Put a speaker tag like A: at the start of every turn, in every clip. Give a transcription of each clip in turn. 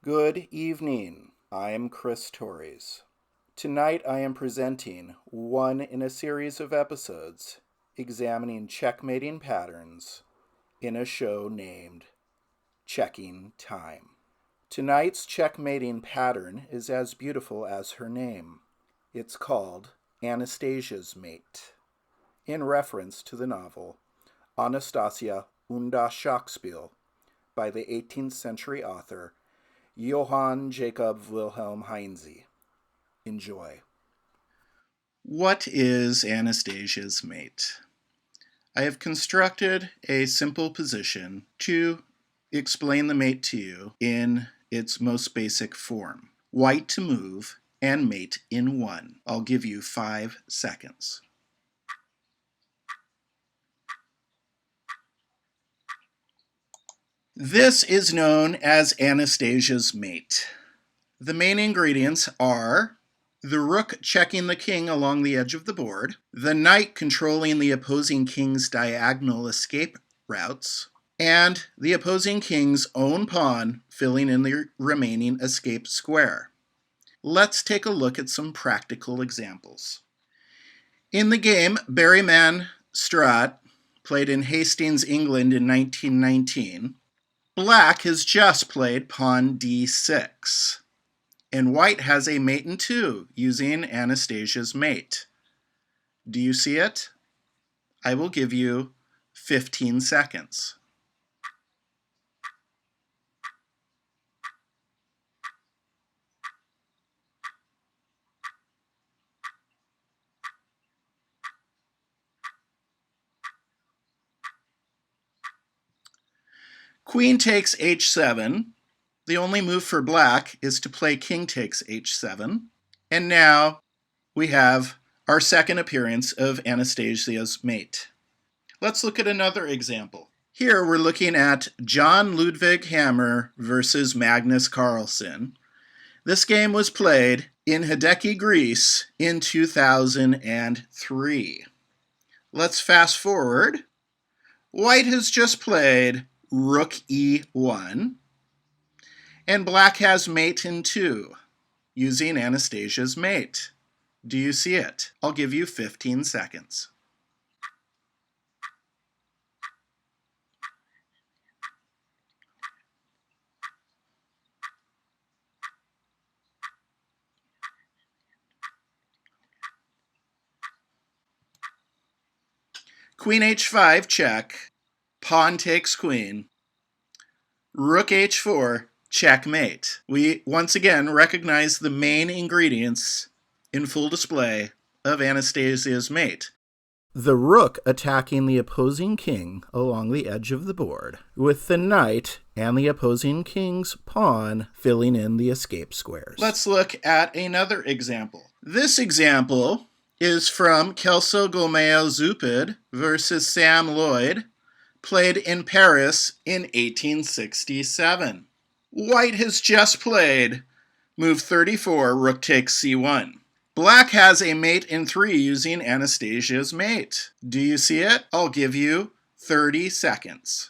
A: Good evening. I am Chris Torres. Tonight I am presenting one in a series of episodes examining checkmating patterns in a show named Checking Time. Tonight's checkmating pattern is as beautiful as her name. It's called Anastasia's Mate, in reference to the novel Anastasia und das Schachspiel by the 18th century author Johann Jacob Wilhelm Heinze. Enjoy. What is Anastasia's mate? I have constructed a simple position to explain the mate to you in its most basic form. White to move and mate in one. I'll give you 5 seconds. This is known as Anastasia's mate. The main ingredients are the rook checking the king along the edge of the board, the knight controlling the opposing king's diagonal escape routes, and the opposing king's own pawn filling in the remaining escape square. Let's take a look at some practical examples. In the game Barryman Strat, played in Hastings, England in 1919, Black has just played pawn d6, and White has a mate in 2 using Anastasia's mate. Do you see it? I will give you 15 seconds. Queen takes h7. The only move for Black is to play king takes h7. And now we have our second appearance of Anastasia's mate. Let's look at another example. Here we're looking at John Ludwig Hammer versus Magnus Carlsen. This game was played in Hideki, Greece in 2003. Let's fast forward. White has just played Rook e1, and Black has mate in 2 using Anastasia's mate. Do you see it? I'll give you 15 seconds. Queen h5, check. Pawn takes queen. Rook h4, checkmate. We once again recognize the main ingredients in full display of Anastasia's mate. The rook attacking the opposing king along the edge of the board, with the knight and the opposing king's pawn filling in the escape squares. Let's look at another example. This example is from Kelso Gomeo Zupid versus Sam Lloyd, played in Paris in 1867. White has just played move 34, rook takes c1. Black has a mate in 3 using Anastasia's mate. Do you see it? I'll give you 30 seconds.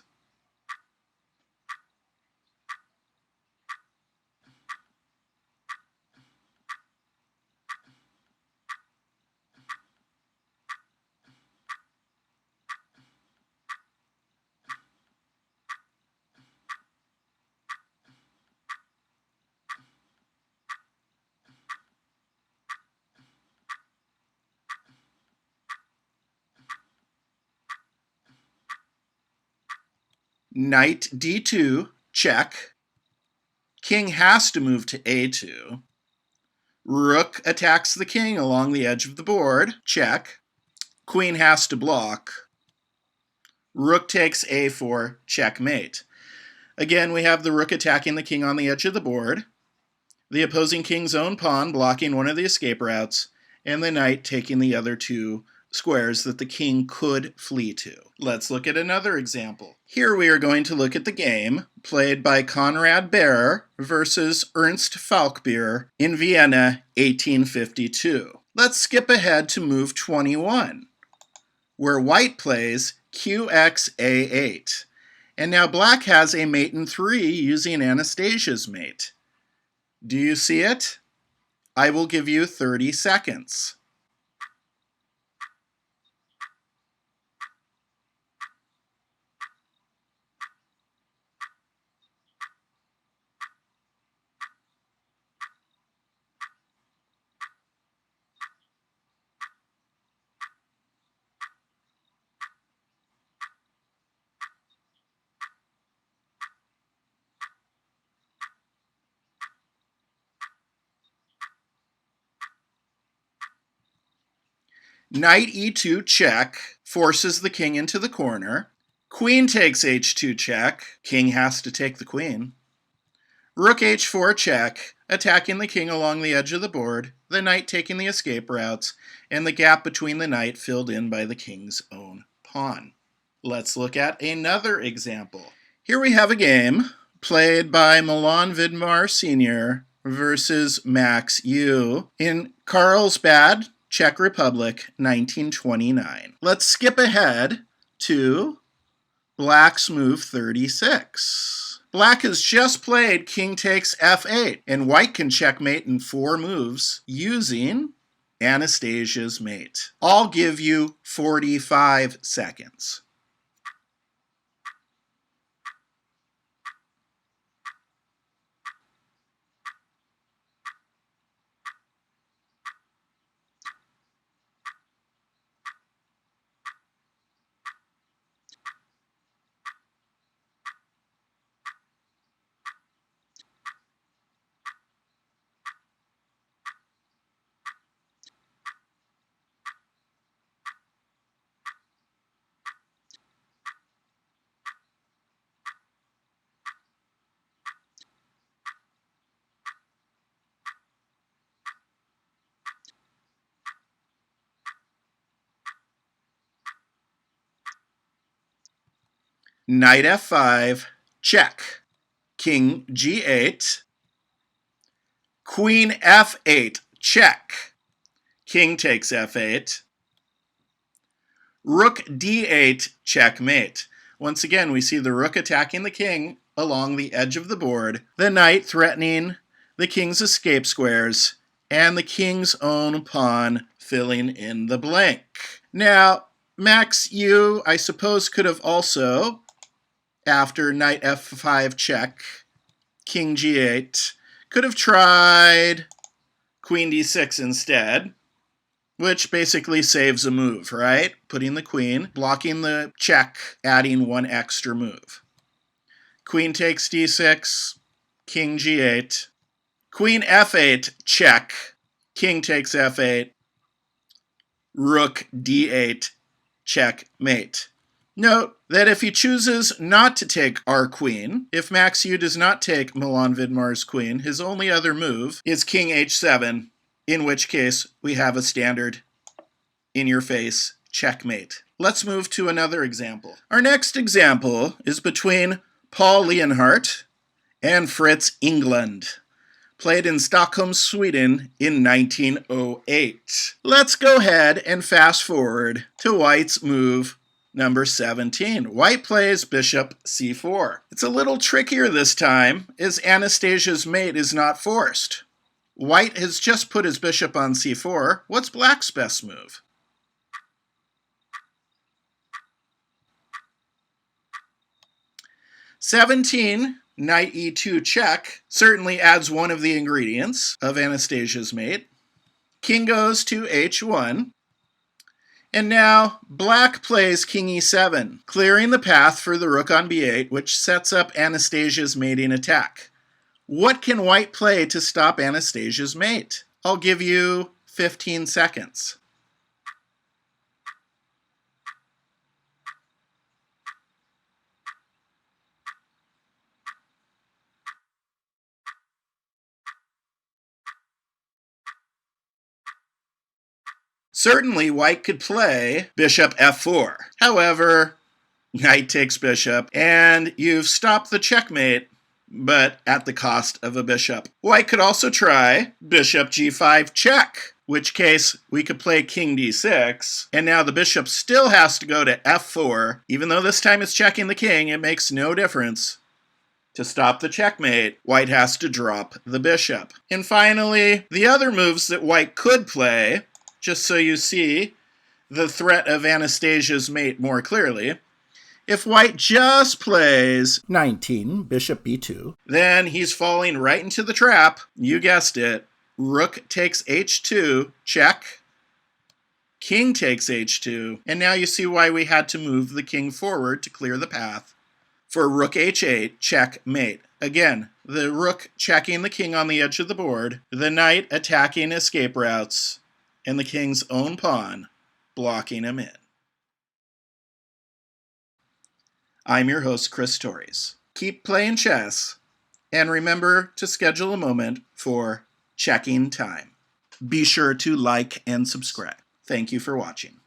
A: Knight d2, check. King has to move to a2. Rook attacks the king along the edge of the board, check. Queen has to block. Rook takes a4, checkmate. Again, we have the rook attacking the king on the edge of the board, the opposing king's own pawn blocking one of the escape routes, and the knight taking the other 2 squares that the king could flee to. Let's look at another example. Here we are going to look at the game played by Conrad Brauer versus Ernst Falkbeer in Vienna, 1852. Let's skip ahead to move 21, where White plays QXA8. And now Black has a mate in 3 using Anastasia's mate. Do you see it? I will give you 30 seconds. Knight e2 check forces the king into the corner. Queen takes h2 check. King has to take the queen. Rook h4 check, attacking the king along the edge of the board, the knight taking the escape routes, and the gap between the knight filled in by the king's own pawn. Let's look at another example. Here we have a game played by Milan Vidmar Sr. versus Max Yu in Carlsbad, Czech Republic, 1929. Let's skip ahead to Black's move 36. Black has just played king takes f8, and White can checkmate in 4 moves using Anastasia's mate. I'll give you 45 seconds. Knight f5, check. King g8. Queen f8, check. King takes f8. Rook d8, checkmate. Once again, we see the rook attacking the king along the edge of the board, the knight threatening the king's escape squares, and the king's own pawn filling in the blank. Now, Max Yu, I suppose, could have also, after knight f5 check, king g8, could have tried queen d6 instead, which basically saves a move, right? Putting the queen, blocking the check, adding 1 extra move. Queen takes d6, king g8, queen f8, check, king takes f8, rook d8, checkmate. Note that if he chooses not to take our queen, if Max Yu does not take Milan Vidmar's queen, his only other move is king h7, in which case we have a standard in-your-face checkmate. Let's move to another example. Our next example is between Paul Leonhardt and Fritz England, played in Stockholm, Sweden in 1908. Let's go ahead and fast forward to White's move number 17. White plays bishop c4. It's a little trickier this time, as Anastasia's mate is not forced. White has just put his bishop on c4. What's Black's best move? (17) Knight e2 check certainly adds one of the ingredients of Anastasia's mate. King goes to h1. And now Black plays king e7, clearing the path for the rook on b8, which sets up Anastasia's mating attack. What can White play to stop Anastasia's mate? I'll give you 15 seconds. Certainly, White could play bishop f4. However, knight takes bishop, and you've stopped the checkmate, but at the cost of a bishop. White could also try bishop g5 check, which case we could play king d6, and now the bishop still has to go to f4. Even though this time it's checking the king, it makes no difference. To stop the checkmate, white has to drop the bishop. And finally, the other moves that white could play, just so you see the threat of Anastasia's mate more clearly, if white just plays 19, bishop b2, then he's falling right into the trap. You guessed it. Rook takes h2, check. King takes h2, and now you see why we had to move the king forward to clear the path. For rook h8, checkmate. Again, the rook checking the king on the edge of the board, the knight attacking escape routes, and the king's own pawn blocking him in. I'm your host, Chris Torres. Keep playing chess, and remember to schedule a moment for checking time. Be sure to like and subscribe. Thank you for watching.